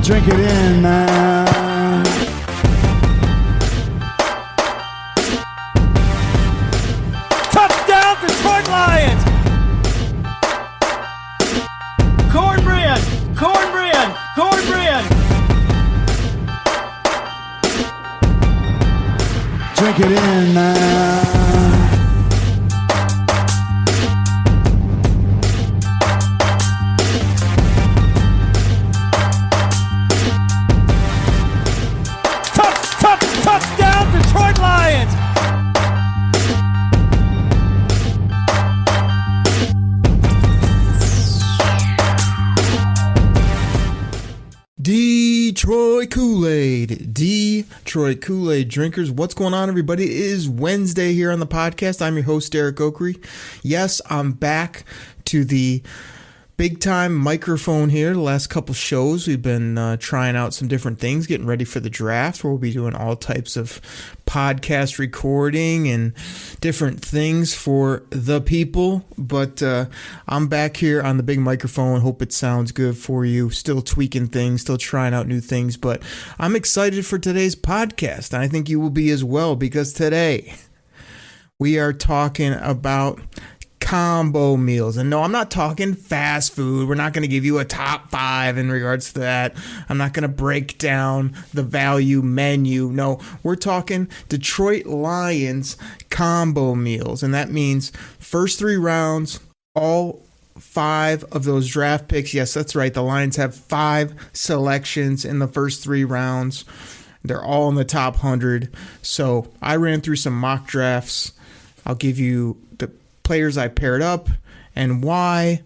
Drink it in now. Touchdown, Detroit Lions! Cornbread! Cornbread! Cornbread! Drink it in now. Touchdown, Detroit Lions! Detroit Koolaid. Detroit Koolaid drinkers. What's going on, everybody? It is Wednesday here on the podcast. I'm your host, Derek Oakery. Yes, I'm back to the big time microphone here. The last couple shows, we've been trying out some different things, getting ready for the draft, where we'll be doing all types of podcast recording and different things for the people. But I'm back here on the big microphone. Hope it sounds good for you. Still tweaking things, still trying out new things. But I'm excited for today's podcast. And I think you will be as well, because today we are talking about combo meals. And no, I'm not talking fast food. We're not going to give you a top 5 in regards to that. I'm not going to break down the value menu. No, we're talking Detroit Lions combo meals. And that means first 3 rounds, all 5 of those draft picks. Yes, that's right. The Lions have 5 selections in the first 3 rounds. They're all in the top 100. So I ran through some mock drafts. I'll give you the players I paired up and why.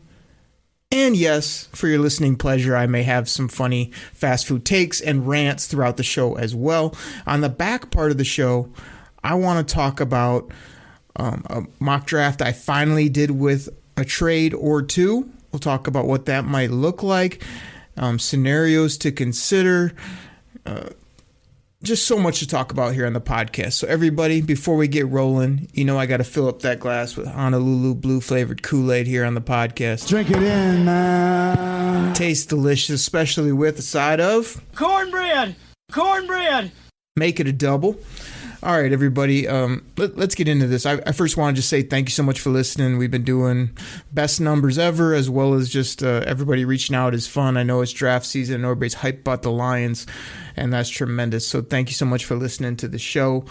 And yes, for your listening pleasure, I may have some funny fast food takes and rants throughout the show as well. On the back part of the show, I want to talk about a mock draft I finally did with a trade or two. We'll talk about what that might look like, scenarios to consider, just so much to talk about here on the podcast. So everybody, before we get rolling, you know I got to fill up that glass with Honolulu blue flavored Kool-Aid here on the podcast. Drink it in now. Tastes delicious, especially with a side of Cornbread! Cornbread! Make it a double. All right, everybody, let's get into this. I first want to just say thank you so much for listening. We've been doing best numbers ever, as well as just everybody reaching out is fun. I know it's draft season and everybody's hyped about the Lions, and that's tremendous. So thank you so much for listening to the show.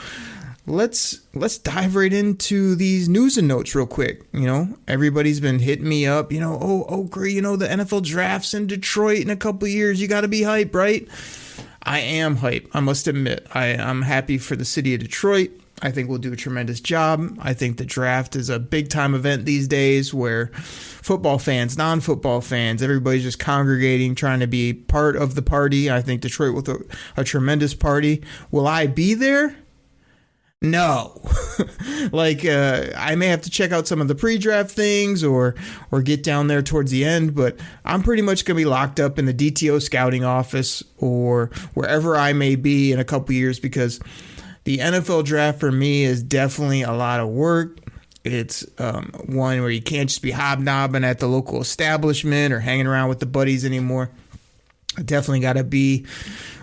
Let's dive right into these news and notes real quick. You know, everybody's been hitting me up, Oakery, the NFL draft's in Detroit in a couple of years. You got to be hyped, right? I am hype. I must admit, I'm happy for the city of Detroit. I think we'll do a tremendous job. I think the draft is a big time event these days where football fans, non-football fans, everybody's just congregating, trying to be part of the party. I think Detroit will throw a tremendous party. Will I be there? No. I may have to check out some of the pre-draft things or get down there towards the end, but I'm pretty much going to be locked up in the DTO scouting office or wherever I may be in a couple years, because the NFL draft for me is definitely a lot of work. It's one where you can't just be hobnobbing at the local establishment or hanging around with the buddies anymore. I definitely got to be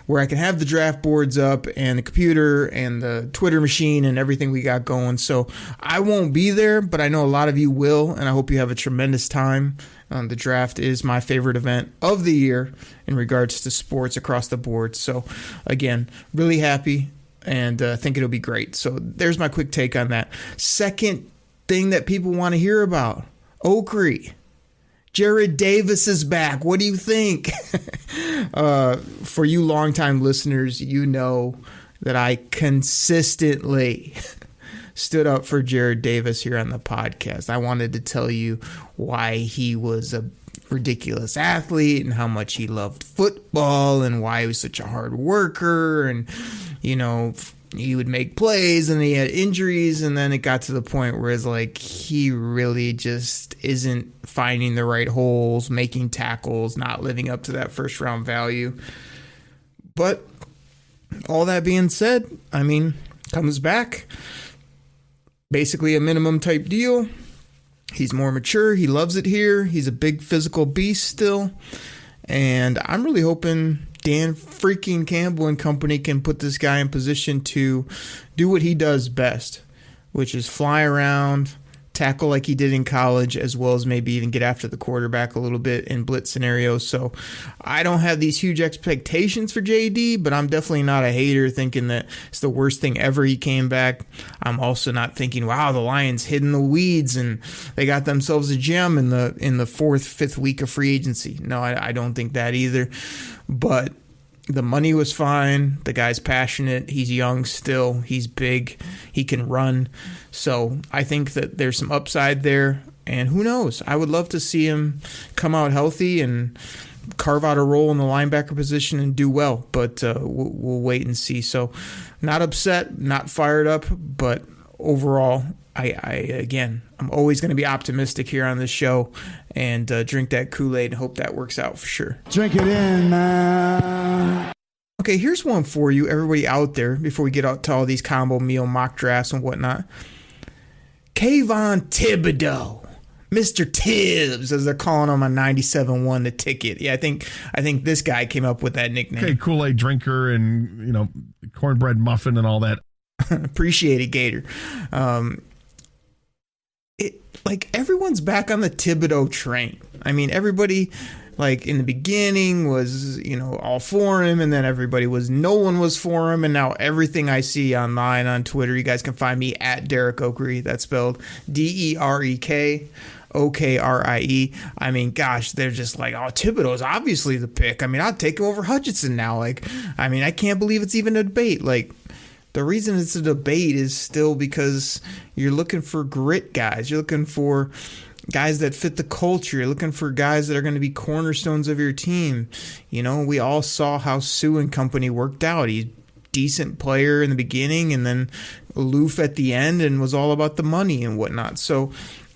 where I can have the draft boards up and the computer and the Twitter machine and everything we got going. So I won't be there, but I know a lot of you will, and I hope you have a tremendous time. The draft is my favorite event of the year in regards to sports across the board. So again, really happy and think it'll be great. So there's my quick take on that. Second thing that people want to hear about, Oakery. Jared Davis is back. What do you think? For you longtime listeners, you know that I consistently stood up for Jared Davis here on the podcast. I wanted to tell you why he was a ridiculous athlete and how much he loved football and why he was such a hard worker, and he would make plays and he had injuries, and then it got to the point where it's like he really just isn't finding the right holes, making tackles, not living up to that first round value. But all that being said, comes back, basically a minimum type deal. He's more mature. He loves it here. He's a big physical beast still. And I'm really hoping Dan freaking Campbell and company can put this guy in position to do what he does best, which is fly around, tackle like he did in college, as well as maybe even get after the quarterback a little bit in blitz scenarios. So I don't have these huge expectations for JD, but I'm definitely not a hater thinking that it's the worst thing ever he came back. I'm also not thinking, wow, the Lions hid in the weeds and they got themselves a gem in the fourth, fifth week of free agency. No, I don't think that either. But the money was fine. The guy's passionate. He's young still. He's big. He can run. So I think that there's some upside there. And who knows? I would love to see him come out healthy and carve out a role in the linebacker position and do well. But we'll wait and see. So not upset, not fired up, but overall, I'm always going to be optimistic here on this show and drink that Kool-Aid and hope that works out for sure. Drink it in, man. Okay, here's one for you, everybody out there, before we get out to all these combo meal mock drafts and whatnot. Kayvon Thibodeau, Mr. Tibbs, as they're calling him on 97.1 The Ticket. Yeah, I think this guy came up with that nickname. Okay, Kool-Aid drinker and, cornbread muffin and all that. Appreciate it, Gator. Everyone's back on the Thibodeau train. I mean, everybody, in the beginning was, all for him, and then no one was for him, and now everything I see online on Twitter, you guys can find me at Derek Okrie. That's spelled DEREK. OKRIE. I mean, gosh, they're just like, oh, Thibodeau's obviously the pick. I mean, I'll take him over Hutchinson now. I can't believe it's even a debate. The reason it's a debate is still because you're looking for grit guys. You're looking for guys that fit the culture. You're looking for guys that are going to be cornerstones of your team. We all saw how Sue and company worked out. He's a decent player in the beginning and then aloof at the end and was all about the money and whatnot. So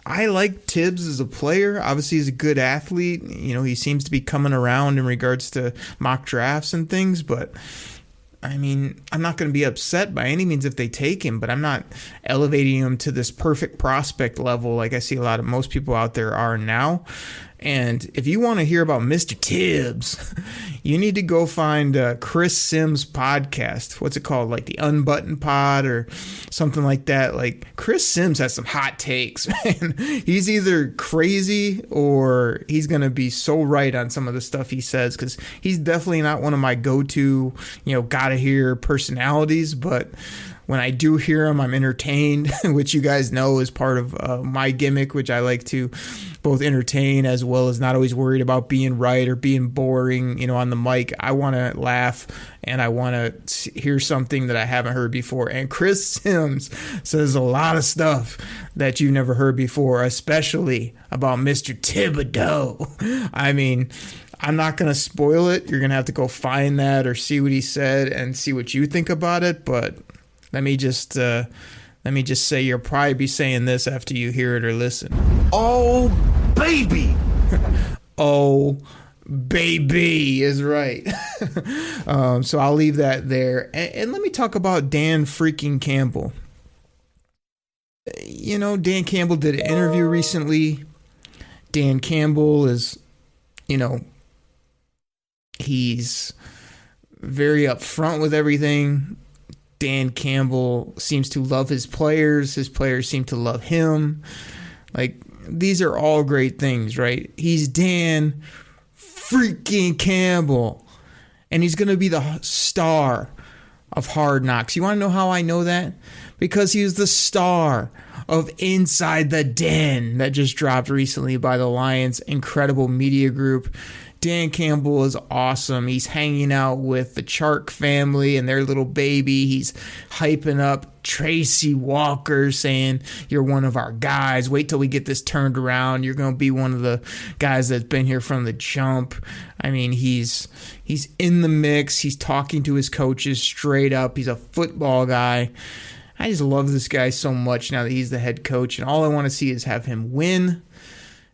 I like Tibbs as a player. Obviously, he's a good athlete. He seems to be coming around in regards to mock drafts and things, but I'm not going to be upset by any means if they take him, but I'm not elevating him to this perfect prospect level like I see most people out there are now. And if you want to hear about Mr. Tibbs, you need to go find Chris Sims' podcast. What's it called? The Unbuttoned Pod or something like that. Chris Sims has some hot takes, man. He's either crazy or he's going to be so right on some of the stuff he says, because he's definitely not one of my go-to, gotta hear personalities, but when I do hear him, I'm entertained, which you guys know is part of my gimmick, which I like to both entertain as well as not always worried about being right or being boring, on the mic. I want to laugh and I want to hear something that I haven't heard before. And Chris Sims says a lot of stuff that you've never heard before, especially about Mr. Thibodeau. I'm not going to spoil it. You're going to have to go find that or see what he said and see what you think about it. But let me just say you'll probably be saying this after you hear it or listen. Oh, baby. Oh, baby is right. So I'll leave that there. And let me talk about Dan freaking Campbell. Dan Campbell did an interview recently. Dan Campbell is, he's very upfront with everything. Dan Campbell seems to love his players. His players seem to love him. These are all great things, right? He's Dan freaking Campbell. And he's going to be the star of Hard Knocks. You want to know how I know that? Because he was the star of Inside the Den that just dropped recently by the Lions incredible media group. Dan Campbell is awesome. He's hanging out with the Chark family and their little baby. He's hyping up Tracy Walker, saying, you're one of our guys. Wait till we get this turned around. You're going to be one of the guys that's been here from the jump. He's in the mix. He's talking to his coaches straight up. He's a football guy. I just love this guy so much now that he's the head coach. And all I want to see is have him win.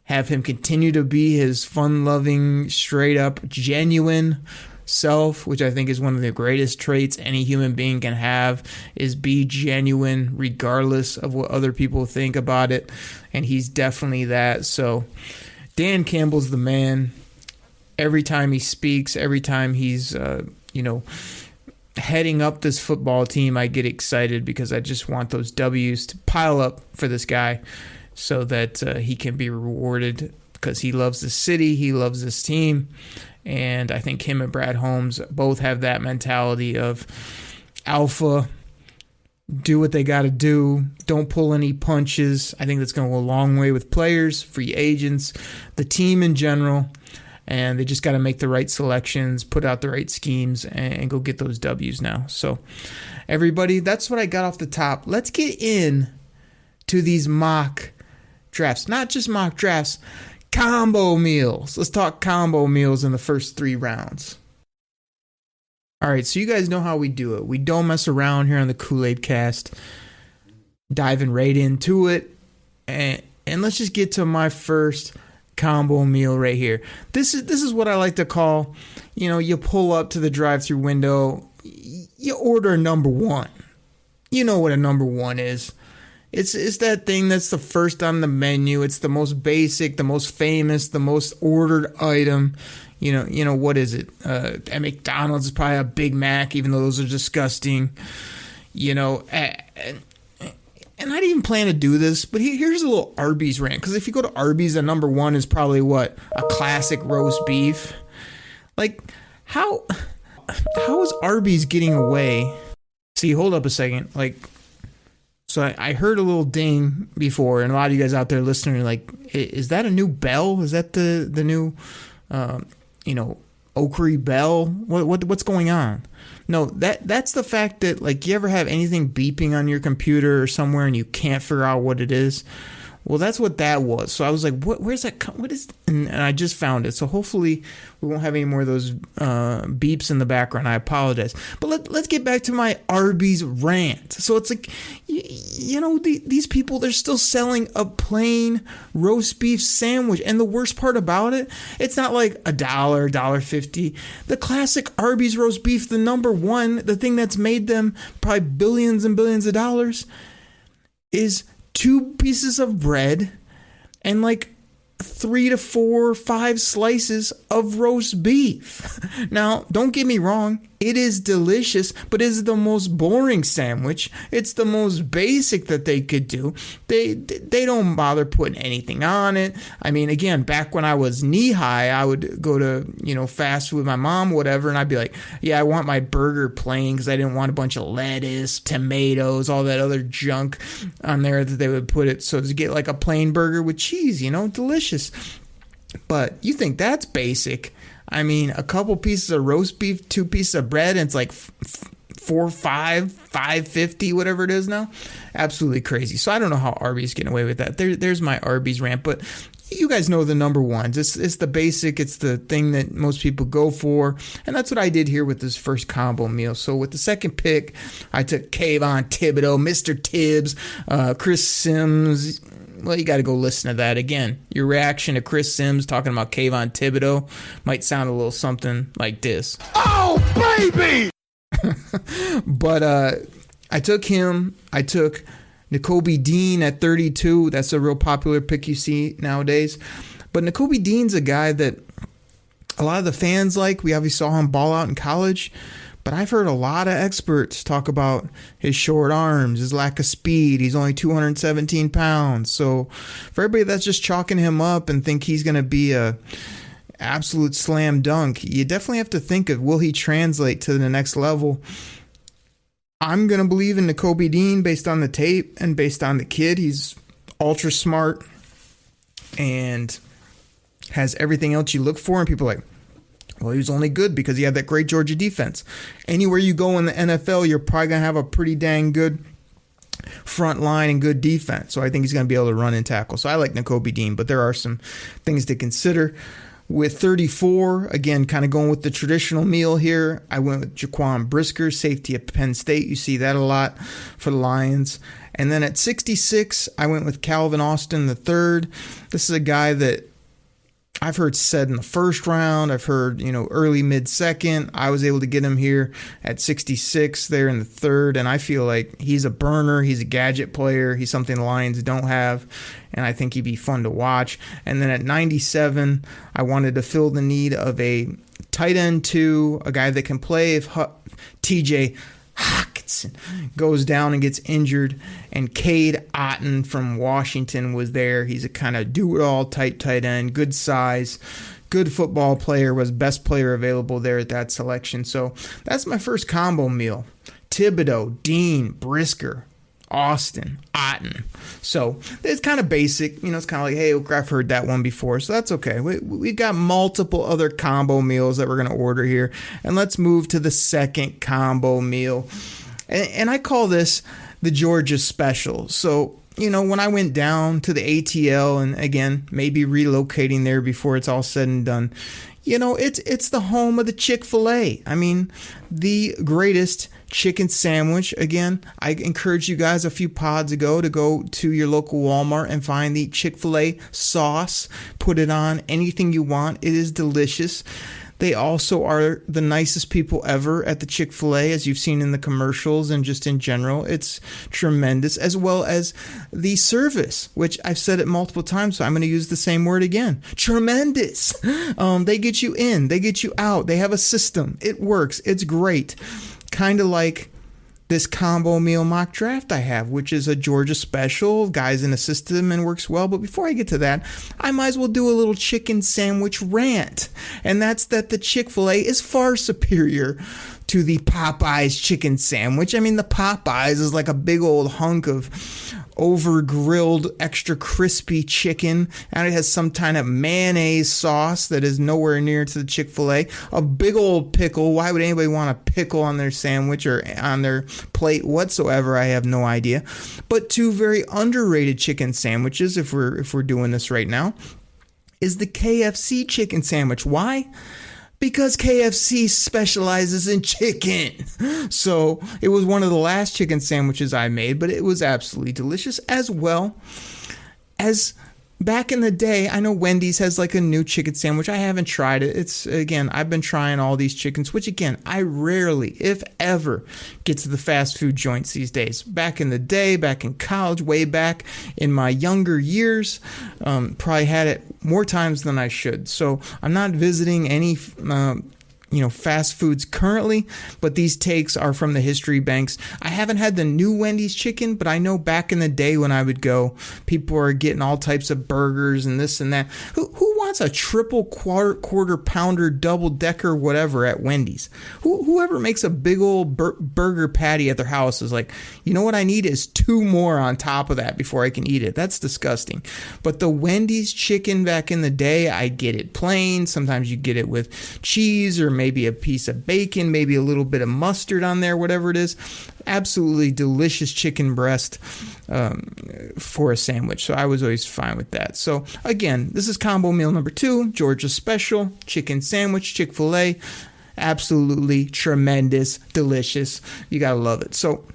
Have him continue to be his fun-loving, straight-up, genuine self, which I think is one of the greatest traits any human being can have, is be genuine regardless of what other people think about it. And he's definitely that. So Dan Campbell's the man. every time he speaks, every time he's, heading up this football team, I get excited because I just want those W's to pile up for this guy so that he can be rewarded because he loves the city, he loves this team, and I think him and Brad Holmes both have that mentality of alpha, do what they got to do, don't pull any punches. I think that's going to go a long way with players, free agents, the team in general. And they just got to make the right selections, put out the right schemes, and go get those W's now. So, everybody, that's what I got off the top. Let's get in to these mock drafts. Not just mock drafts, combo meals. Let's talk combo meals in the first 3 rounds. All right, so you guys know how we do it. We don't mess around here on the Koolaid Cast. Diving right into it. And let's just get to my first combo meal right here. This is what I like to call, you pull up to the drive-thru window, you order a number 1. You know what a number 1 is. It's that thing that's the first on the menu. It's the most basic, the most famous, the most ordered item. What is it? At McDonald's, it's probably a Big Mac, even though those are disgusting. And I didn't even plan to do this, but here's a little Arby's rant. Because if you go to Arby's, the number 1 is probably what? A classic roast beef. Like, how is Arby's getting away? See, hold up a second. So I heard a little ding before, and a lot of you guys out there listening are like, is that a new bell? Is that the new, Oakery bell? What's going on? No, that's the fact that, you ever have anything beeping on your computer or somewhere and you can't figure out what it is? Well, that's what that was. So I was like, where's that? What is? And I just found it. So hopefully we won't have any more of those beeps in the background. I apologize. But let's get back to my Arby's rant. So it's like, these people, they're still selling a plain roast beef sandwich. And the worst part about it, it's not like $1, $1.50. The classic Arby's roast beef, the number 1, the thing that's made them probably billions and billions of dollars, is 2 pieces of bread and 3 to 4 or 5 slices of roast beef. Now, don't get me wrong, it is delicious, but it's the most boring sandwich. It's the most basic that they could do. They don't bother putting anything on it. I mean, again, back when I was knee high, I would go to, fast food with my mom, whatever, and I'd be like, yeah, I want my burger plain because I didn't want a bunch of lettuce, tomatoes, all that other junk on there that they would put it. So to get a plain burger with cheese, delicious. But you think that's basic. I mean, a couple pieces of roast beef, 2 pieces of bread, and it's like $5.50, whatever it is now. Absolutely crazy. So I don't know how Arby's getting away with that. There's my Arby's rant. But you guys know the number 1s. It's the basic. It's the thing that most people go for. And that's what I did here with this first combo meal. So with the second pick, I took Kayvon Thibodeau, Mr. Tibbs, Chris Sims. Well, you got to go listen to that. Again, your reaction to Chris Sims talking about Kayvon Thibodeau might sound a little something like this. Oh, baby! But I took him. I took Nakobe Dean at 32. That's a real popular pick you see nowadays. But Nakobe Dean's a guy that a lot of the fans like. We obviously saw him ball out in college. But I've heard a lot of experts talk about his short arms, his lack of speed. He's only 217 pounds. So for everybody that's just chalking him up and think he's going to be a absolute slam dunk, you definitely have to think of, will he translate to the next level? I'm going to believe in Nakobe Dean based on the tape and based on the kid. He's ultra smart and has everything else you look for. And people are like, well, he was only good because he had that great Georgia defense. Anywhere you go in the NFL, you're probably going to have a pretty dang good front line and good defense. So I think he's going to be able to run and tackle. So I like Nakobe Dean, but there are some things to consider. With 34, again, kind of going with the traditional meal here, I went with Jaquan Brisker, safety at Penn State. You see that a lot for the Lions. And then at 66, I went with Calvin Austin III. This is a guy that I've heard said in the first round. I've heard, early mid-second. I was able to get him here at 66 there in the third, and I feel like he's a burner. He's a gadget player. He's something the Lions don't have, and I think he'd be fun to watch. And then at 97, I wanted to fill the need of a tight end 2, a guy that can play if TJ Hawkinson goes down and gets injured, and Cade Otton from Washington was there. He's a kind of do-it-all tight end, good size, good football player, was best player available there at that selection. So that's my first combo meal. Thibodeau, Dean, Brisker, Austin, Otton. So it's kind of basic. It's kind of like, hey, I've heard that one before, so that's okay. We've got multiple other combo meals that we're going to order here. And let's move to the second combo meal. And I call this the Georgia Special. So, when I went down to the ATL, and again, maybe relocating there before it's all said and done, it's the home of the Chick-fil-A. I mean, the greatest chicken sandwich. Again, I encourage you guys a few pods ago to go to your local Walmart and find the Chick-fil-A sauce. Put it on anything you want. It is delicious. They also are the nicest people ever at the Chick-fil-A, as you've seen in the commercials and just in general. It's tremendous, as well as the service, which I've said it multiple times, so I'm going to use the same word again. Tremendous. They get you in. They get you out. They have a system. It works. It's great. Kind of like this combo meal mock draft I have, which is a Georgia special, guys in a system, and works well. But before I get to that, I might as well do a little chicken sandwich rant. And that's that the Chick-fil-A is far superior to the Popeyes chicken sandwich. I mean, the Popeyes is like a big old hunk of over-grilled, extra crispy chicken, and it has some kind of mayonnaise sauce that is nowhere near to the Chick-fil-A. A big old pickle. Why would anybody want a pickle on their sandwich or on their plate whatsoever? I have no idea. But two very underrated chicken sandwiches, if we're doing this right now, is the KFC chicken sandwich. Why? Because KFC specializes in chicken. So it was one of the last chicken sandwiches I made, but it was absolutely delicious, as well as back in the day. I know Wendy's has like a new chicken sandwich. I haven't tried it. I've been trying all these chickens, which again, I rarely, if ever, get to the fast food joints these days. Back in the day, back in college, way back in my younger years, probably had it more times than I should. So I'm not visiting any fast foods currently, but these takes are from the history banks. I haven't had the new Wendy's chicken, but I know back in the day when I would go, people are getting all types of burgers and this and that. Who wants a triple quarter pounder double decker whatever at Wendy's? Whoever makes a big old burger patty at their house is like, you know what I need is 2 more on top of that before I can eat it. That's disgusting. But the Wendy's chicken back in the day, I get it plain. Sometimes you get it with cheese or maybe a piece of bacon, maybe a little bit of mustard on there, whatever it is. Absolutely delicious chicken breast for a sandwich. So I was always fine with that. So again, this is combo meal number 2, Georgia Special, chicken sandwich, Chick-fil-A. Absolutely tremendous, delicious. You gotta love it. So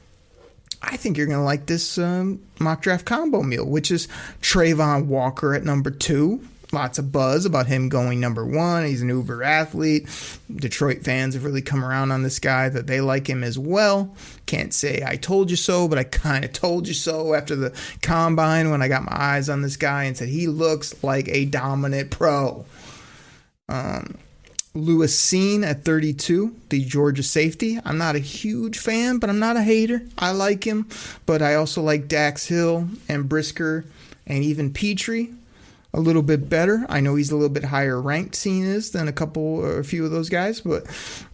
I think you're gonna like this mock draft combo meal, which is Trayvon Walker at number 2. Lots of buzz about him going number 1. He's an uber athlete. Detroit fans have really come around on this guy, that they like him as well. Can't say I told you so, but I kind of told you so after the combine when I got my eyes on this guy and said he looks like a dominant pro. Lewis Seen at 32, the Georgia safety. I'm not a huge fan, but I'm not a hater. I like him, but I also like Dax Hill and Brisker and even Petrie a little bit better. I know he's a little bit higher ranked, Seen is, than a few of those guys, but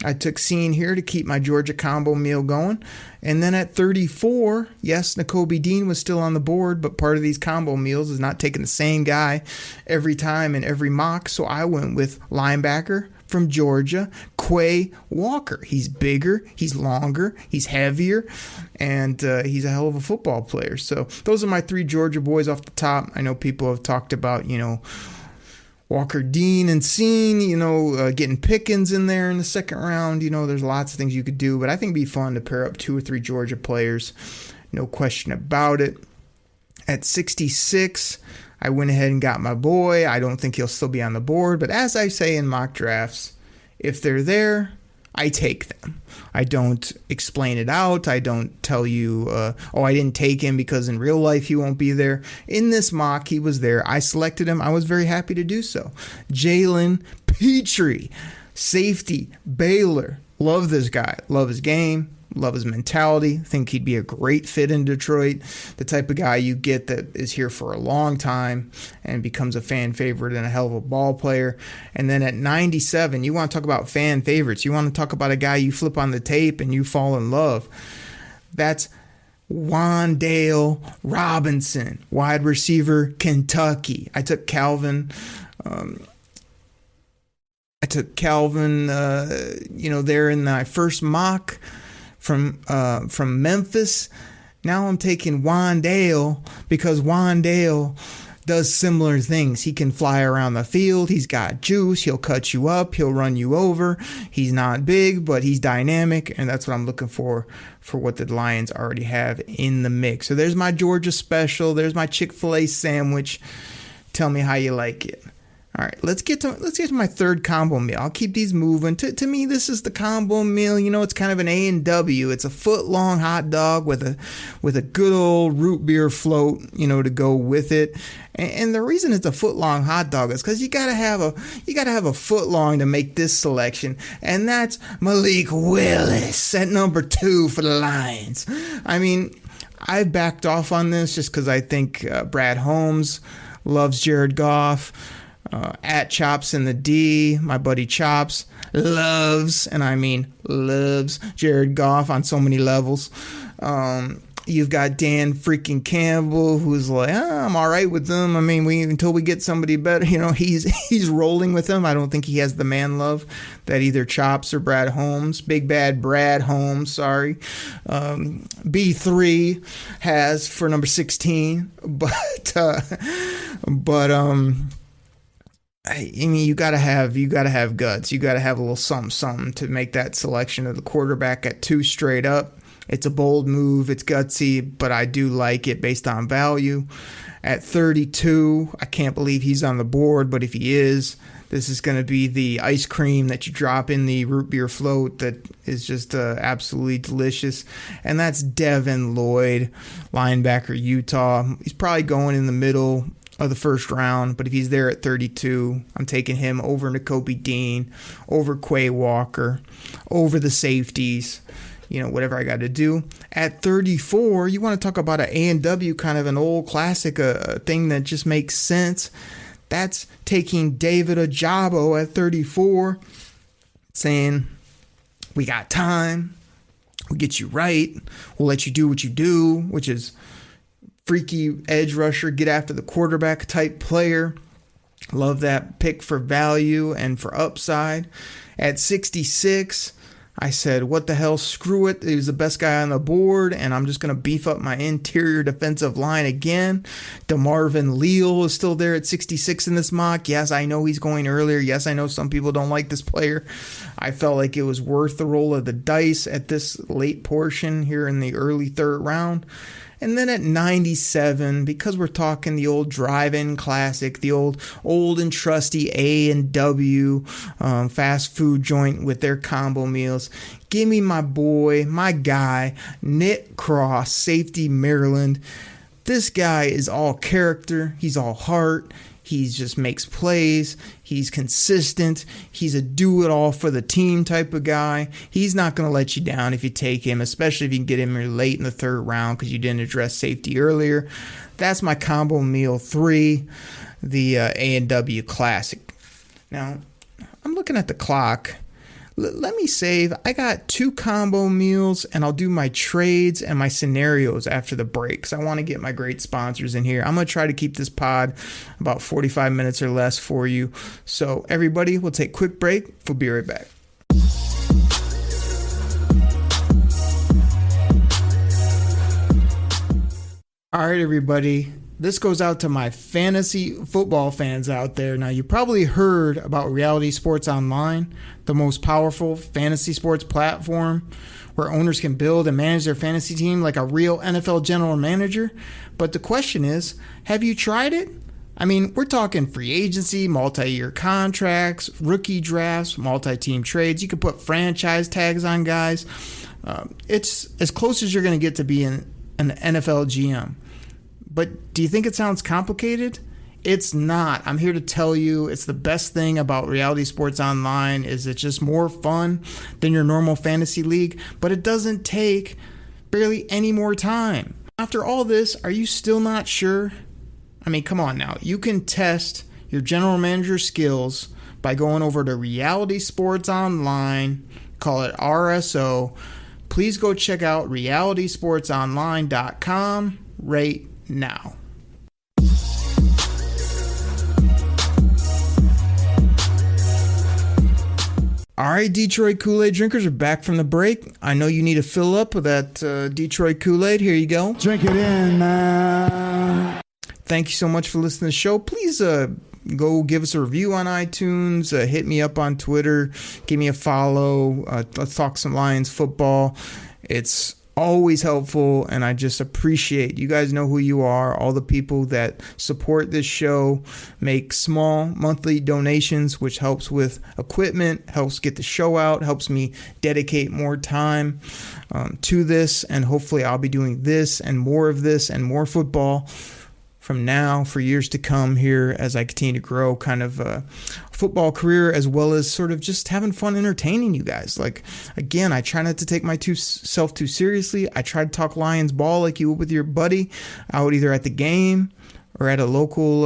I took Seen here to keep my Georgia combo meal going. And then at 34, yes, Nakobe Dean was still on the board, but part of these combo meals is not taking the same guy every time in every mock, so I went with linebacker from Georgia, Quay Walker. He's bigger, he's longer, he's heavier, and he's a hell of a football player. So those are my 3 Georgia boys off the top. I know people have talked about, Walker, Dean, and Seen, getting Pickens in there in the second round. There's lots of things you could do, but I think it'd be fun to pair up 2 or 3 Georgia players. No question about it. At 66, I went ahead and got my boy. I don't think he'll still be on the board, but as I say in mock drafts, if they're there, I take them. I don't explain it out. I don't tell you, I didn't take him because in real life he won't be there. In this mock, he was there. I selected him. I was very happy to do so. Jalen Petrie, safety, Baylor. Love this guy. Love his game. Love his mentality. Think he'd be a great fit in Detroit. The type of guy you get that is here for a long time and becomes a fan favorite and a hell of a ball player. And then at 97, you want to talk about fan favorites. You want to talk about a guy you flip on the tape and you fall in love. That's Wan'Dale Robinson, wide receiver, Kentucky. I took Calvin. There in my first mock from Memphis. Now I'm taking Wan'Dale because Wan'Dale does similar things. He can fly around the field. He's got juice. He'll cut you up. He'll run you over. He's not big, but he's dynamic, and that's what I'm looking for what the Lions already have in the mix. So there's my Georgia special. There's my Chick-fil-A sandwich. Tell me how you like it. All right, let's get to my third combo meal. I'll keep these moving. To me, this is the combo meal. It's kind of an A&W. It's a foot-long hot dog with a good old root beer float, to go with it. And the reason it's a foot-long hot dog is because you gotta have a foot long to make this selection, and that's Malik Willis at number 2 for the Lions. I mean, I've backed off on this just because I think Brad Holmes loves Jared Goff. At Chops in the D, my buddy Chops loves Jared Goff on so many levels. You've got Dan freaking Campbell, who's like, I'm all right with them. I mean, until we get somebody better, he's rolling with them. I don't think he has the man love that either Chops or Brad Holmes, big bad Brad Holmes, sorry, B3 has for number 16, I mean, you gotta have guts. You gotta have a little something to make that selection of the quarterback at 2 straight up. It's a bold move. It's gutsy, but I do like it based on value. At 32, I can't believe he's on the board, but if he is, this is going to be the ice cream that you drop in the root beer float that is just absolutely delicious. And that's Devin Lloyd, linebacker, Utah. He's probably going in the middle of the first round, but if he's there at 32, I'm taking him over Nakobe Dean, over Quay Walker, over the safeties, whatever I got to do. At 34, you want to talk about an A&W, kind of an old classic, a thing that just makes sense. That's taking David Ojabo at 34, saying, we got time, we'll get you right, we'll let you do what you do, which is freaky edge rusher, get after the quarterback type player. Love that pick for value and for upside. At 66, I said, what the hell, screw it. He was the best guy on the board, and I'm just going to beef up my interior defensive line again. DeMarvin Leal is still there at 66 in this mock. Yes, I know he's going earlier. Yes, I know some people don't like this player. I felt like it was worth the roll of the dice at this late portion here in the early third round. And then at 97, because we're talking the old drive-in classic, the old and trusty A&W fast food joint with their combo meals, give me my boy, my guy, Nick Cross, safety, Maryland. This guy is all character. He's all heart. He just makes plays. He's consistent. He's a do-it-all for the team type of guy. He's not going to let you down if you take him, especially if you can get him late in the third round because you didn't address safety earlier. That's my combo meal 3, the A&W Classic. Now, I'm looking at the clock. Let me save. I got 2 combo meals, and I'll do my trades and my scenarios after the breaks. I want to get my great sponsors in here. I'm going to try to keep this pod about 45 minutes or less for you. So everybody, we'll take a quick break. We'll be right back. All right, everybody. This goes out to my fantasy football fans out there. Now, you probably heard about Reality Sports Online, the most powerful fantasy sports platform where owners can build and manage their fantasy team like a real NFL general manager. But the question is, have you tried it? I mean, we're talking free agency, multi-year contracts, rookie drafts, multi-team trades. You could put franchise tags on guys. It's as close as you're going to get to being an NFL GM. But do you think it sounds complicated? It's not. I'm here to tell you it's the best thing about Reality Sports Online is it's just more fun than your normal fantasy league, but it doesn't take barely any more time. After all this, are you still not sure? I mean, come on now. You can test your general manager skills by going over to Reality Sports Online, call it RSO. Please go check out realitysportsonline.com right now. All right, Detroit Kool-Aid drinkers are back from the break. I know you need to fill up with that Detroit Kool-Aid. Here you go. Drink it in, man. Thank you so much for listening to the show. Please go give us a review on iTunes. Hit me up on Twitter. Give me a follow. Let's talk some Lions football. It's always helpful, and I just appreciate you guys know who you are. All the people that support this show make small monthly donations, which helps with equipment, helps get the show out, helps me dedicate more time to this, and hopefully I'll be doing this and more of this and more football from now for years to come here as I continue to grow kind of a football career, as well as sort of just having fun entertaining you guys. Like, again, I try not to take myself too seriously. I try to talk Lions ball like you would with your buddy out either at the game or at a local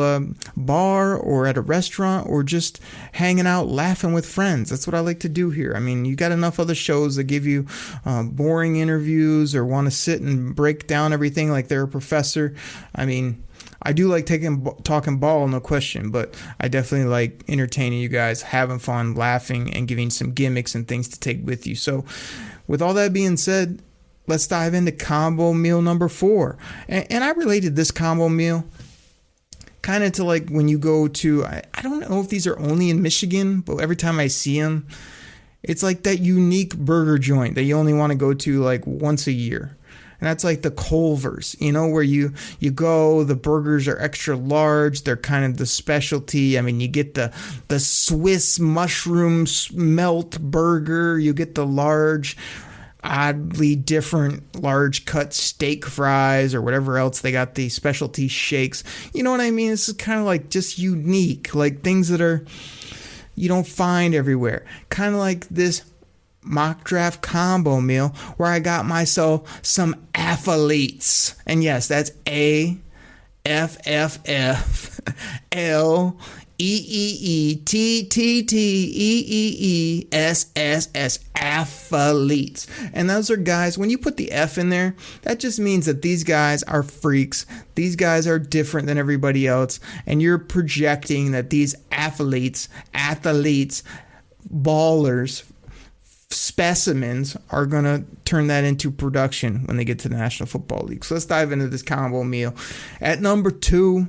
bar or at a restaurant or just hanging out laughing with friends. That's what I like to do here. I mean, you got enough other shows that give you boring interviews or want to sit and break down everything like they're a professor. I mean, I do like talking ball, no question, but I definitely like entertaining you guys, having fun, laughing, and giving some gimmicks and things to take with you. So with all that being said, let's dive into combo meal number 4. And I related this combo meal kind of to like when you go to, I don't know if these are only in Michigan, but every time I see them, it's like that unique burger joint that you only want to go to like once a year. And that's like the Culver's, you know, where you go, the burgers are extra large. They're kind of the specialty. I mean, you get the Swiss mushroom melt burger. You get the large, oddly different large cut steak fries or whatever else. They got the specialty shakes. You know what I mean? This is kind of like just unique, like things that are you don't find everywhere. Kind of like this mock draft combo meal where I got myself some athletes. And yes, that's AFFFLEEETTTEEESSS athletes. And those are guys, when you put the F in there, that just means that these guys are freaks. These guys are different than everybody else. And you're projecting that these athletes, ballers, specimens are going to turn that into production when they get to the National Football League. So let's dive into this combo meal. At number 2,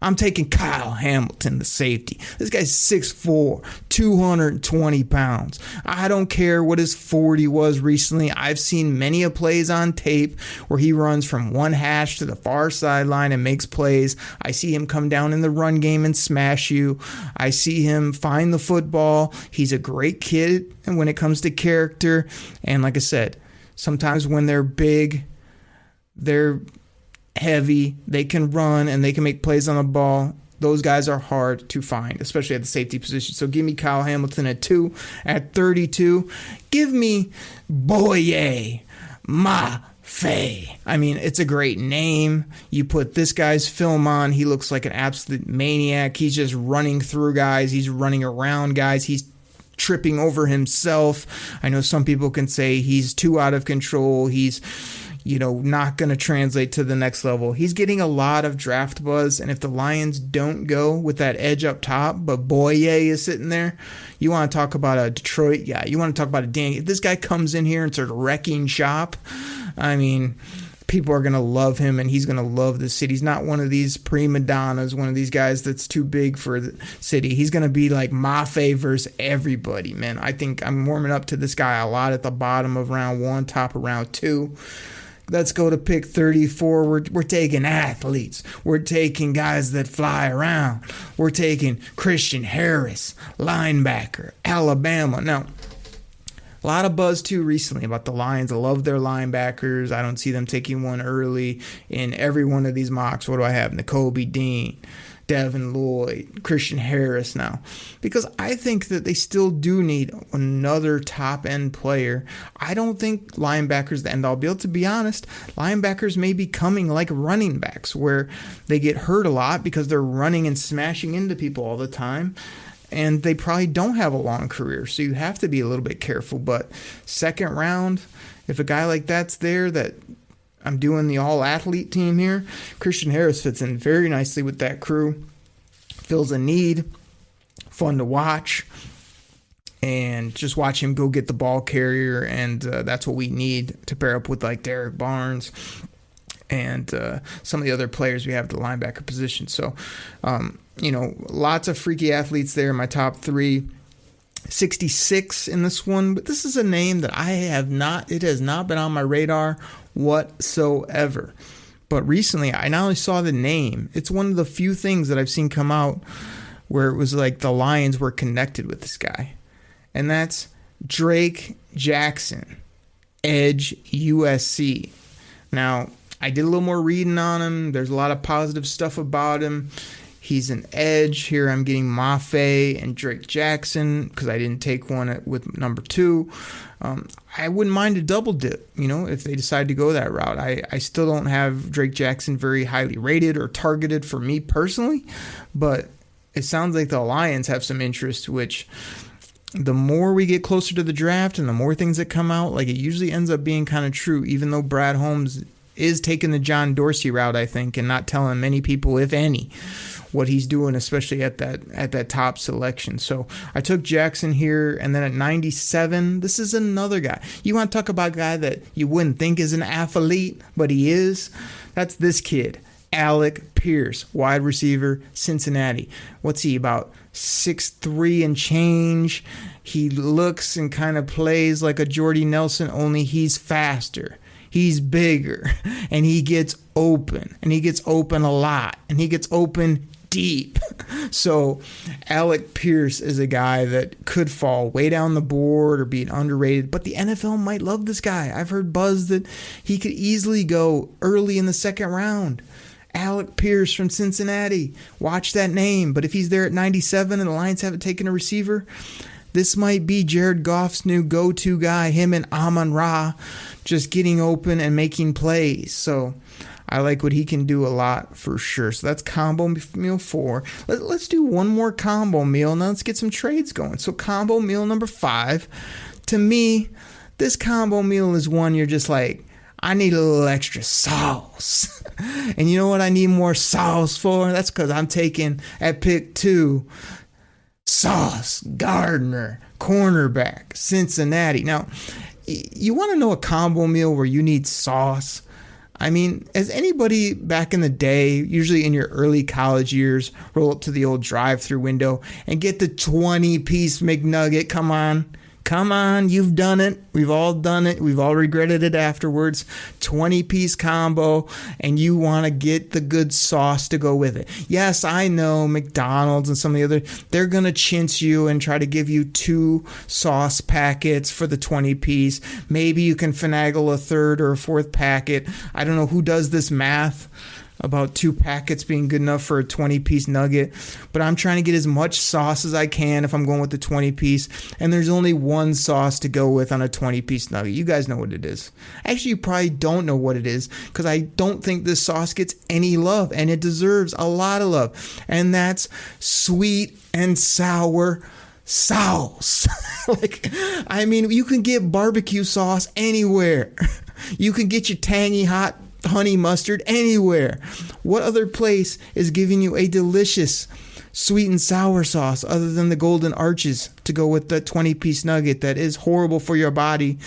I'm taking Kyle Hamilton, the safety. This guy's 6'4", 220 pounds. I don't care what his 40 was recently. I've seen many a plays on tape where he runs from one hash to the far sideline and makes plays. I see him come down in the run game and smash you. I see him find the football. He's a great kid, and when it comes to character, and like I said, sometimes when they're big, they're heavy, they can run and they can make plays on the ball. Those guys are hard to find, especially at the safety position. So give me Kyle Hamilton at 2. At 32, give me Boye Mafe. I mean, it's a great name. You put this guy's film on, he looks like an absolute maniac. He's just running through guys. He's running around guys. He's tripping over himself. I know some people can say he's too out of control. He's not going to translate to the next level. He's getting a lot of draft buzz, and if the Lions don't go with that edge up top, but Boye is sitting there, you want to talk about a Detroit guy. You want to talk about a Dan. If this guy comes in here and starts wrecking shop, I mean, people are going to love him, and he's going to love the city. He's not one of these prima donnas, one of these guys that's too big for the city. He's going to be like Mafe versus everybody, man. I think I'm warming up to this guy a lot at the bottom of round 1, top of round 2. Let's go to pick 34. We're taking athletes. We're taking guys that fly around. We're taking Christian Harris, linebacker, Alabama. Now, a lot of buzz, too, recently about the Lions. I love their linebackers. I don't see them taking one early in every one of these mocks. What do I have? Nakobe Dean, Devin Lloyd, Christian Harris now. Because I think that they still do need another top-end player. I don't think linebackers the end-all be-all. To be honest, linebackers may be coming like running backs, where they get hurt a lot because they're running and smashing into people all the time. And they probably don't have a long career, so you have to be a little bit careful. But second round, if a guy like that's there, that I'm doing the all-athlete team here, Christian Harris fits in very nicely with that crew. Fills a need, fun to watch, and just watch him go get the ball carrier, and that's what we need to pair up with like Derek Barnes and some of the other players we have at the linebacker position. So, lots of freaky athletes there in my top three. 66 in this one, but this is a name that it has not been on my radar whatsoever. But recently, I not only saw the name, it's one of the few things that I've seen come out where it was like the Lions were connected with this guy. And that's Drake Jackson, edge USC. Now, I did a little more reading on him. There's a lot of positive stuff about him. He's an edge. Here I'm getting Mafe and Drake Jackson because I didn't take one with number 2. I wouldn't mind a double dip, if they decide to go that route. I still don't have Drake Jackson very highly rated or targeted for me personally, but it sounds like the Lions have some interest, which the more we get closer to the draft and the more things that come out, like it usually ends up being kind of true, even though Brad Holmes is taking the John Dorsey route, I think, and not telling many people, if any, what he's doing, especially at that top selection. So I took Jackson here, and then at 97, this is another guy. You want to talk about a guy that you wouldn't think is an athlete, but he is? That's this kid, Alec Pierce, wide receiver, Cincinnati. What's he, about 6'3" and change? He looks and kind of plays like a Jordy Nelson, only he's faster. He's bigger, and he gets open, and he gets open a lot, and he gets open deep. So Alec Pierce is a guy that could fall way down the board or be underrated, but the NFL might love this guy. I've heard buzz that he could easily go early in the second round. Alec Pierce from Cincinnati. Watch that name. But if he's there at 97 and the Lions haven't taken a receiver, this might be Jared Goff's new go-to guy, him and Amon-Ra just getting open and making plays. So I like what he can do a lot for sure. So that's combo meal 4. Let's do one more combo meal. Now let's get some trades going. So combo meal number 5. To me, this combo meal is one you're just like, I need a little extra sauce. And you know what I need more sauce for? That's because I'm taking at pick 2, Sauce Gardner, cornerback, Cincinnati. Now, you want to know a combo meal where you need sauce? I mean, as anybody back in the day, usually in your early college years, roll up to the old drive-thru window and get the 20-piece McNugget? Come on, you've done it. We've all done it. We've all regretted it afterwards. 20-piece combo, and you want to get the good sauce to go with it. Yes, I know McDonald's and some of the other, they're going to chintz you and try to give you 2 sauce packets for the 20-piece. Maybe you can finagle a 3rd or a 4th packet. I don't know who does this math about 2 packets being good enough for a 20-piece nugget, but I'm trying to get as much sauce as I can if I'm going with the 20-piece, and there's only one sauce to go with on a 20-piece nugget. You guys know what it is. Actually, you probably don't know what it is, because I don't think this sauce gets any love, and it deserves a lot of love, and that's sweet and sour sauce. You can get barbecue sauce anywhere. You can get your tangy hot honey mustard anywhere. What other place is giving you a delicious sweet and sour sauce other than the Golden Arches to go with the 20-piece nugget that is horrible for your body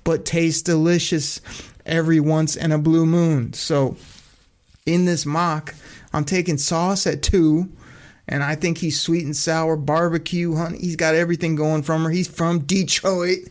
but tastes delicious every once in a blue moon? So in this mock, I'm taking Sauce at 2, and I think he's sweet and sour barbecue honey. He's got everything going from her. He's from Detroit.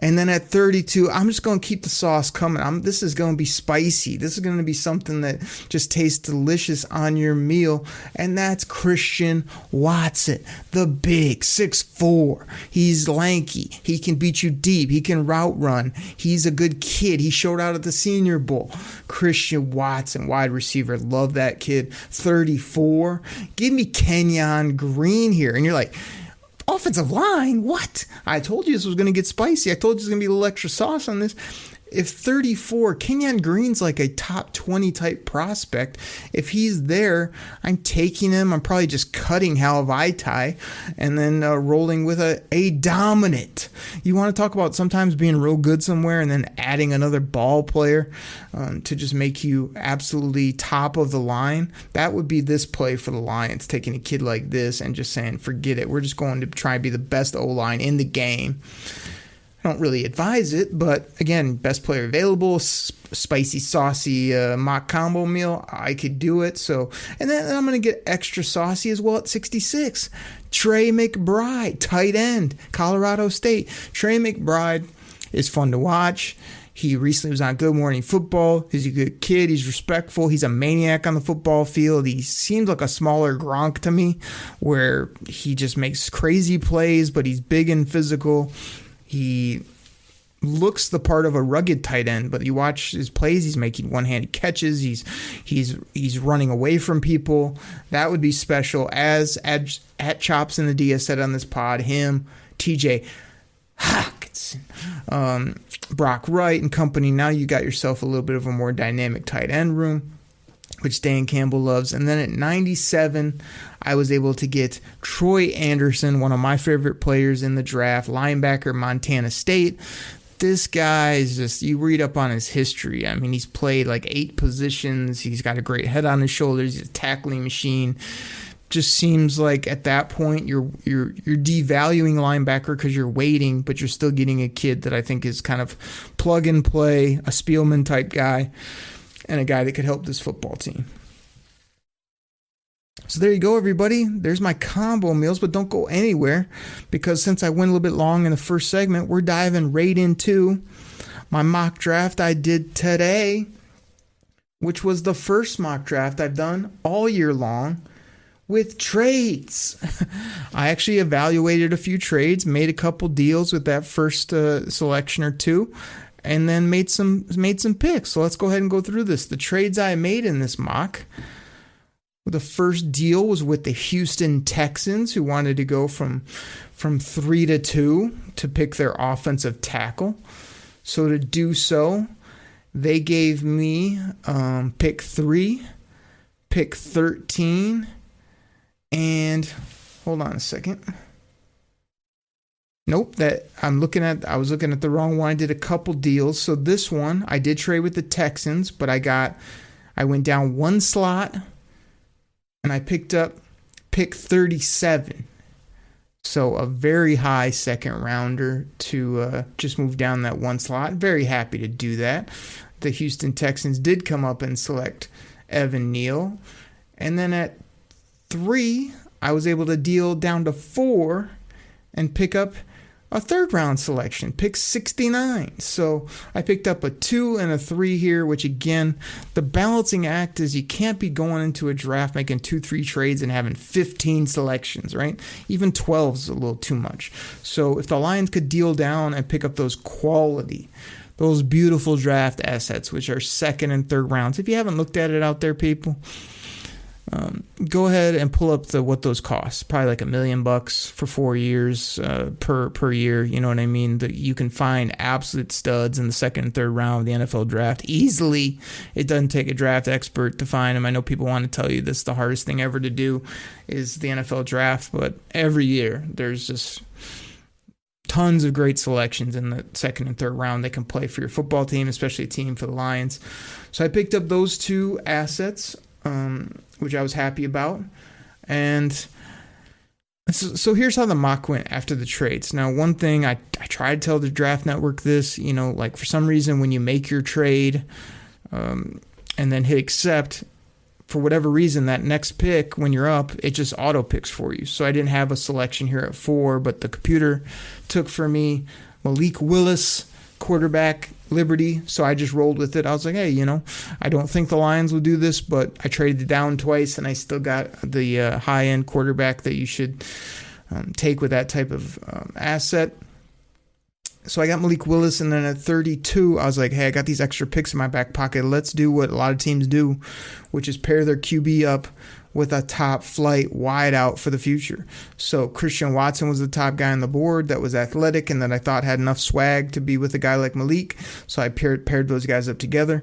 And then at 32, I'm just going to keep the sauce coming. This is going to be spicy. This is going to be something that just tastes delicious on your meal. And that's Christian Watson, the big 6'4". He's lanky. He can beat you deep. He can route run. He's a good kid. He showed out at the Senior Bowl. Christian Watson, wide receiver. Love that kid. 34. Give me Kenyon Green here. And you're like, offensive line? What? I told you this was going to get spicy. I told you there's going to be a little extra sauce on this. If 34, Kenyon Green's like a top 20 type prospect. If he's there, I'm taking him. I'm probably just cutting Hal Vaitai and then rolling with a dominant. You want to talk about sometimes being real good somewhere and then adding another ball player to just make you absolutely top of the line. That would be this play for the Lions, taking a kid like this and just saying, forget it. We're just going to try and be the best O-line in the game. I don't really advise it, but again, best player available, spicy, saucy mock combo meal, I could do it. So, and then I'm going to get extra saucy as well at 66. Trey McBride, tight end, Colorado State. Trey McBride is fun to watch. He recently was on Good Morning Football. He's a good kid. He's respectful. He's a maniac on the football field. He seems like a smaller Gronk to me, where he just makes crazy plays, but he's big and physical. He looks the part of a rugged tight end, but you watch his plays, he's making one-handed catches, he's running away from people. That would be special. As at Chops in the D has said on this pod, him, TJ Hockenson, Brock Wright and company. Now you got yourself a little bit of a more dynamic tight end room, which Dan Campbell loves. And then at 97, I was able to get Troy Anderson, one of my favorite players in the draft, linebacker, Montana State. This guy is just, you read up on his history. I mean, he's played like 8 positions. He's got a great head on his shoulders. He's a tackling machine. Just seems like at that point you're devaluing linebacker because you're waiting, but you're still getting a kid that I think is kind of plug and play, a Spielman type guy, and a guy that could help this football team. So there you go, everybody. There's my combo meals, but don't go anywhere, because since I went a little bit long in the first segment, we're diving right into my mock draft I did today, which was the first mock draft I've done all year long with trades. I actually evaluated a few trades, made a couple deals with that first selection or two, and then made some picks. So let's go ahead and go through this. The trades I made in this mock. The first deal was with the Houston Texans, who wanted to go from 3 to 2 to pick their offensive tackle. So to do so, they gave me pick 3, pick 13, and hold on a second. Nope, I was looking at the wrong one. I did a couple deals. So this one, I did trade with the Texans, but I went down one slot, and I picked up pick 37. So a very high second rounder to just move down that one slot. Very happy to do that. The Houston Texans did come up and select Evan Neal. And then at 3, I was able to deal down to 4 and pick up a third round selection, pick 69. So I picked up a 2 and a 3 here, which again, the balancing act is you can't be going into a draft making 2-3 trades and having 15 selections, right? Even 12 is a little too much. So if the Lions could deal down and pick up those quality, those beautiful draft assets, which are second and third rounds. If you haven't looked at it out there, people, go ahead and pull up what those cost. Probably like $1 million for 4 years per year. You know what I mean? That you can find absolute studs in the second and third round of the NFL draft easily. It doesn't take a draft expert to find them. I know people want to tell you this, the hardest thing ever to do is the NFL draft, but every year there's just tons of great selections in the second and third round that can play for your football team, especially a team for the Lions. So I picked up those 2 assets, which I was happy about. And so here's how the mock went after the trades. Now, one thing I tried to tell the Draft Network this, like for some reason when you make your trade and then hit accept, for whatever reason, that next pick, when you're up, it just auto picks for you. So I didn't have a selection here at 4, but the computer took for me Malik Willis, quarterback, Liberty. So I just rolled with it. I was like, hey, I don't think the Lions will do this, but I traded down twice, and I still got the high-end quarterback that you should take with that type of asset. So I got Malik Willis, and then at 32, I was like, hey, I got these extra picks in my back pocket. Let's do what a lot of teams do, which is pair their QB up with a top flight wide out for the future. So Christian Watson was the top guy on the board that was athletic and that I thought had enough swag to be with a guy like Malik. So I paired those guys up together.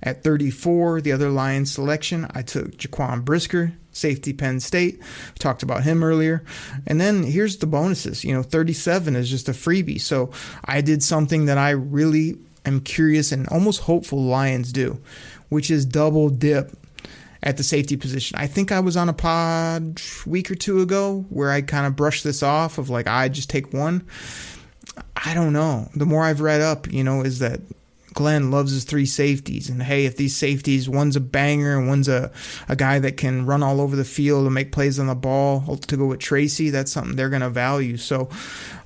At 34, the other Lions selection, I took Jaquan Brisker, safety, Penn State. We talked about him earlier. And then here's the bonuses. 37 is just a freebie. So I did something that I really am curious and almost hopeful Lions do, which is double dip at the safety position. I think I was on a pod a week or two ago where I kind of brushed this off of like, I just take one. I don't know. The more I've read up, is that Glenn loves his three safeties. And hey, if these safeties, one's a banger and one's a guy that can run all over the field and make plays on the ball to go with Tracy, that's something they're going to value. So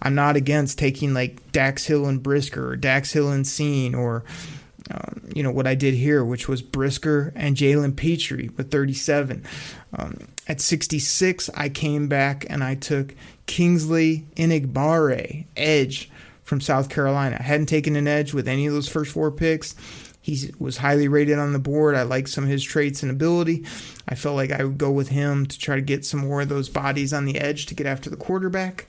I'm not against taking like Dax Hill and Brisker or Dax Hill and Scene or what I did here, which was Brisker and Jalen Petrie with 37. At 66, I came back and I took Kingsley Inigbare, edge from South Carolina. I hadn't taken an edge with any of those first four picks. He was highly rated on the board. I liked some of his traits and ability. I felt like I would go with him to try to get some more of those bodies on the edge to get after the quarterback.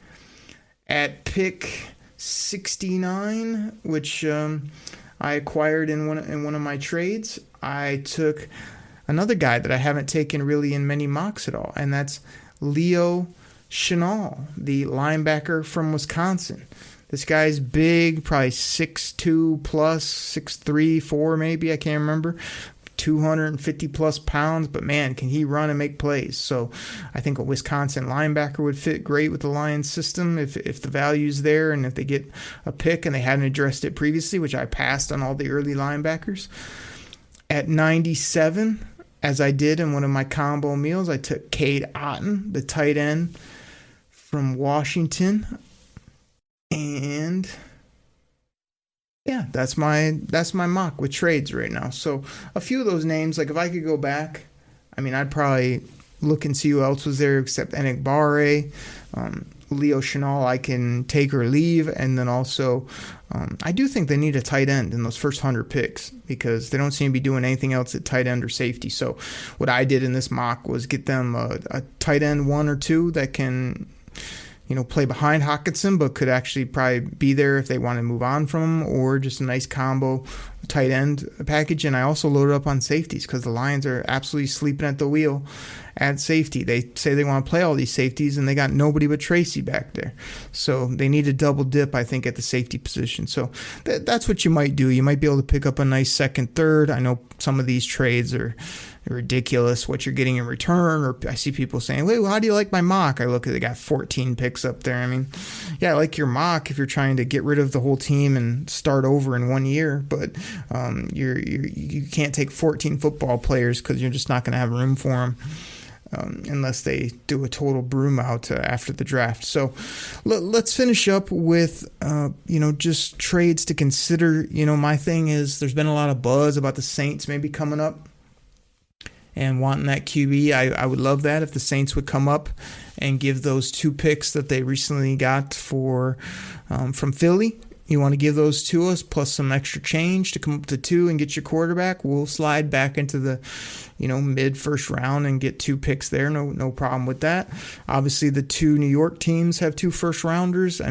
At pick 69, which I acquired in one of my trades, I took another guy that I haven't taken really in many mocks at all, and that's Leo Chenal, the linebacker from Wisconsin. This guy's big, probably 6'2 plus, 6'3", 4 maybe, I can't remember. 250 plus pounds, but man, can he run and make plays. So I think a Wisconsin linebacker would fit great with the Lions system if the value's there and if they get a pick and they hadn't addressed it previously, which I passed on all the early linebackers. At 97, as I did in one of my combo meals, I took Cade Otton, the tight end from Washington. And yeah, that's my mock with trades right now. So a few of those names, like if I could go back, I'd probably look and see who else was there except Enigbare, Leo Chenal I can take or leave, and then also I do think they need a tight end in those first 100 picks because they don't seem to be doing anything else at tight end or safety. So what I did in this mock was get them a tight end 1 or 2 that can play behind Hockenson, but could actually probably be there if they want to move on from him, or just a nice combo tight end package. And I also loaded up on safeties because the Lions are absolutely sleeping at the wheel at safety. They say they want to play all these safeties, and they got nobody but Tracy back there. So they need a double dip, I think, at the safety position. So that's what you might do. You might be able to pick up a nice second, third. I know some of these trades are ridiculous what you're getting in return, or I see people saying, wait, well, how do you like my mock? I look at, they got 14 picks up there. Yeah, I like your mock if you're trying to get rid of the whole team and start over in 1 year, but you can't take 14 football players because you're just not going to have room for them unless they do a total broom out after the draft. So let's finish up with just trades to consider. My thing is there's been a lot of buzz about the Saints maybe coming up and wanting that QB. I would love that if the Saints would come up and give those 2 picks that they recently got from Philly. You want to give those to us plus some extra change to come up to 2 and get your quarterback. We'll slide back into the mid first round and get 2 picks there. No problem with that. Obviously, the 2 New York teams have 2 first rounders.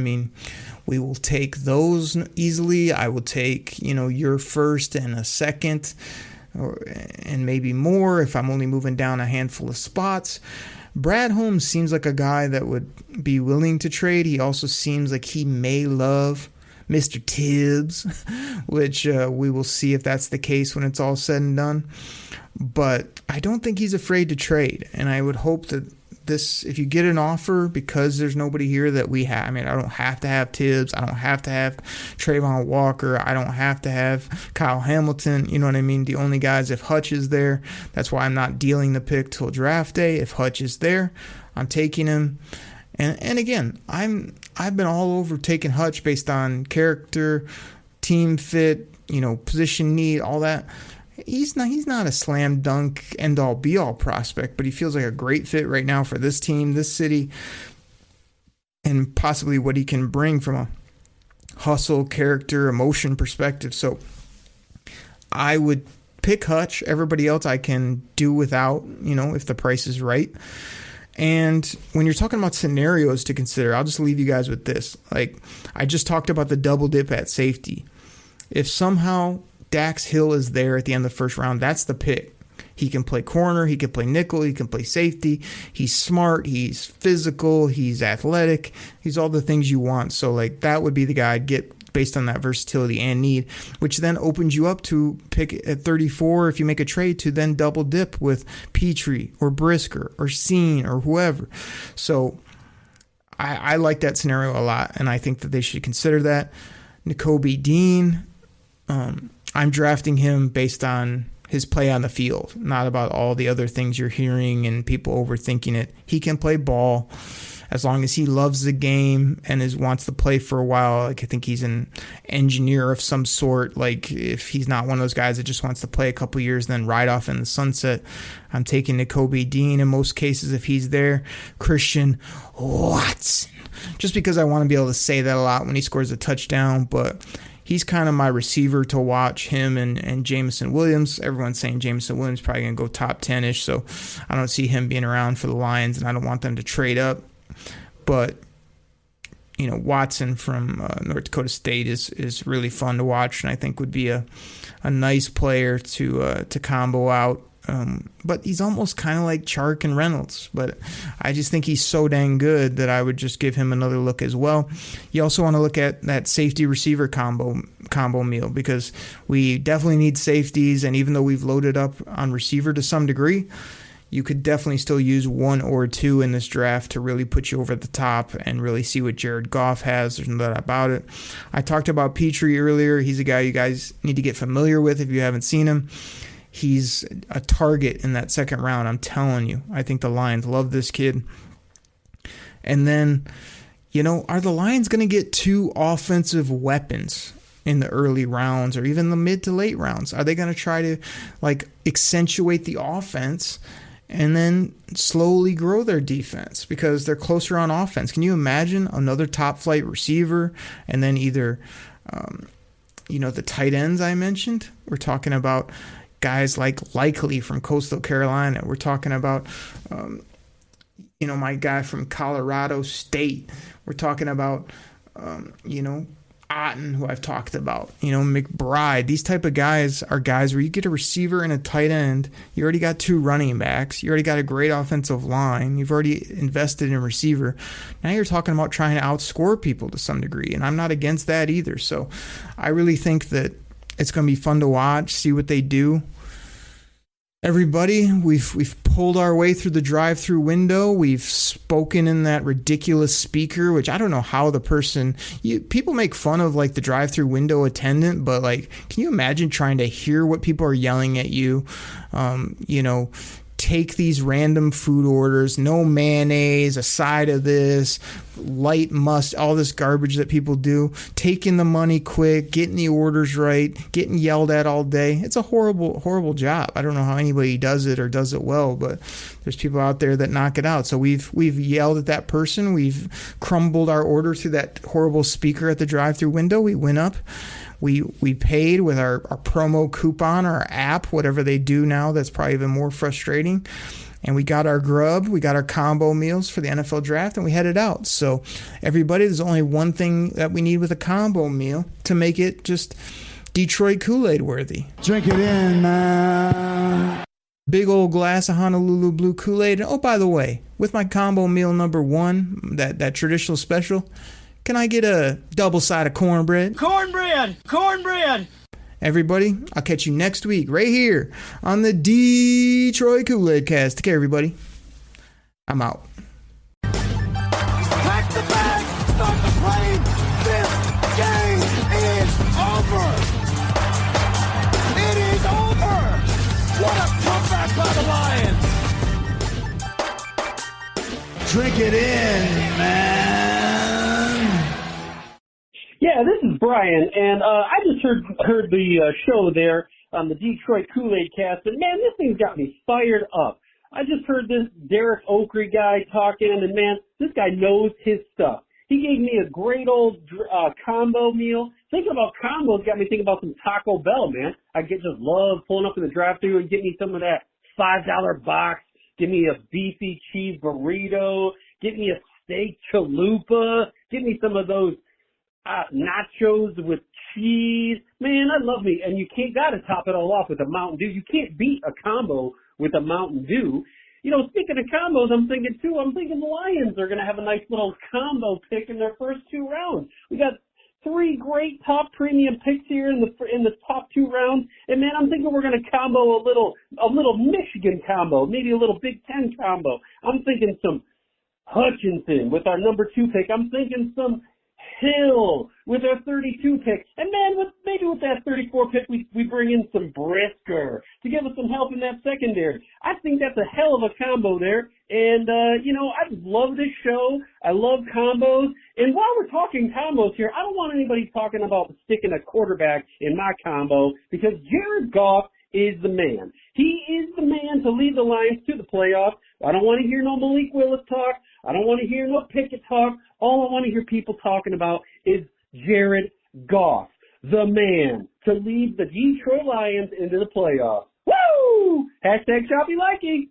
We will take those easily. I will take your first and a second, and maybe more if I'm only moving down a handful of spots. Brad Holmes seems like a guy that would be willing to trade. He also seems like he may love Mr. Tibbs, which we will see if that's the case when it's all said and done. But I don't think he's afraid to trade, and I would hope that if you get an offer, because there's nobody here that we have. I don't have to have Tibbs. I don't have to have Trayvon Walker. I don't have to have Kyle Hamilton. You know what I mean? The only guys, if Hutch is there, that's why I'm not dealing the pick till draft day. If Hutch is there, I'm taking him. And again, I've been all over taking Hutch based on character, team fit, position need, all that. He's not a slam dunk end all be all prospect, but he feels like a great fit right now for this team, this city, and possibly what he can bring from a hustle, character, emotion perspective. So I would pick Hutch. Everybody else I can do without, if the price is right. And when you're talking about scenarios to consider, I'll just leave you guys with this. Like, I just talked about the double dip at safety. If somehow Dax Hill is there at the end of the first round, that's the pick. He can play corner, he can play nickel, he can play safety. He's smart, he's physical, he's athletic. He's all the things you want. So, like, that would be the guy I'd get based on that versatility and need, which then opens you up to pick at 34 if you make a trade to then double dip with Petrie or Brisker or Scene or whoever. So I like that scenario a lot, and I think that they should consider that. Nakobe Dean, I'm drafting him based on his play on the field, not about all the other things you're hearing and people overthinking it. He can play ball as long as he loves the game and wants to play for a while. Like, I think he's an engineer of some sort. Like, if he's not one of those guys that just wants to play a couple years and then ride off in the sunset, I'm taking Nakobe Dean in most cases if he's there. Christian Watson, just because I want to be able to say that a lot when he scores a touchdown, but he's kind of my receiver to watch, him and Jameson Williams. Everyone's saying Jameson Williams probably going to go top 10-ish, so I don't see him being around for the Lions, and I don't want them to trade up. But, Watson from North Dakota State is really fun to watch, and I think would be a nice player to combo out. But he's almost kind of like Chark and Reynolds. But I just think he's so dang good that I would just give him another look as well. You also want to look at that safety receiver combo meal, because we definitely need safeties. And even though we've loaded up on receiver to some degree, you could definitely still use one or two in this draft to really put you over the top and really see what Jared Goff has. There's no doubt about it. I talked about Petrie earlier. He's a guy you guys need to get familiar with if you haven't seen him. He's a target in that second round, I'm telling you. I think the Lions love this kid. And then, are the Lions going to get two offensive weapons in the early rounds or even the mid to late rounds? Are they going to try to, accentuate the offense and then slowly grow their defense because they're closer on offense? Can you imagine another top flight receiver and then either, the tight ends I mentioned? We're talking about guys like Likely from Coastal Carolina. We're talking about, my guy from Colorado State. We're talking about, Otten, who I've talked about, McBride. These type of guys are guys where you get a receiver and a tight end. You already got two running backs. You already got a great offensive line. You've already invested in a receiver. Now you're talking about trying to outscore people to some degree, and I'm not against that either. So I really think that it's going to be fun to watch, see what they do. Everybody, we've pulled our way through the drive-through window. We've spoken in that ridiculous speaker, which I don't know how people make fun of the drive-through window attendant, but can you imagine trying to hear what people are yelling at you? Take these random food orders, no mayonnaise, a side of this, light must, all this garbage that people do, taking the money quick, getting the orders right, getting yelled at all day. It's a horrible, horrible job. I don't know how anybody does it or does it well, but there's people out there that knock it out. So we've yelled at that person. We've crumbled our order through that horrible speaker at the drive-through window. We went up. We paid with our promo coupon, our app, whatever they do now. That's probably even more frustrating. And we got our grub, we got our combo meals for the NFL draft, and we headed out. So everybody, there's only one thing that we need with a combo meal to make it just Detroit Koolaid worthy. Drink it in, man. Big old glass of Honolulu Blue Kool-Aid. And oh, by the way, with my combo meal number one, that traditional special, can I get a double side of cornbread? Cornbread! Everybody, I'll catch you next week right here on the Detroit Koolaid Cast. Take care, everybody. I'm out. Pack the bag, start the plane. This game is over. It is over. What a comeback by the Lions. Drink it in, man. Yeah, this is Brian, and I just heard the show there on the Detroit Koolaid Cast, and man, this thing's got me fired up. I just heard this Derek Oakley guy talking, and man, this guy knows his stuff. He gave me a great old combo meal. Thinking about combos got me thinking about some Taco Bell, man. I just love pulling up in the drive-thru and get me some of that $5 box. Give me a beefy cheese burrito. Get me a steak chalupa. Get me some of those nachos with cheese. Man, I love me. And you gotta top it all off with a Mountain Dew. You can't beat a combo with a Mountain Dew. You know, speaking of combos, I'm thinking the Lions are going to have a nice little combo pick in their first 2 rounds. We got 3 great top premium picks here in the top 2 rounds. And man, I'm thinking we're going to combo a little Michigan combo, maybe a little Big Ten combo. I'm thinking some Hutchinson with our number 2 pick. I'm thinking some Hill with our 32 pick. And man, maybe with that 34 pick, we bring in some Brisker to give us some help in that secondary. I think that's a hell of a combo there. And, I love this show. I love combos. And while we're talking combos here, I don't want anybody talking about sticking a quarterback in my combo because Jared Goff is the man. He is the man to lead the Lions to the playoffs. I don't want to hear no Malik Willis talk. I don't want to hear no Pickett talk. All I want to hear people talking about is Jared Goff, the man to lead the Detroit Lions into the playoffs. Woo! # Choppy Likey.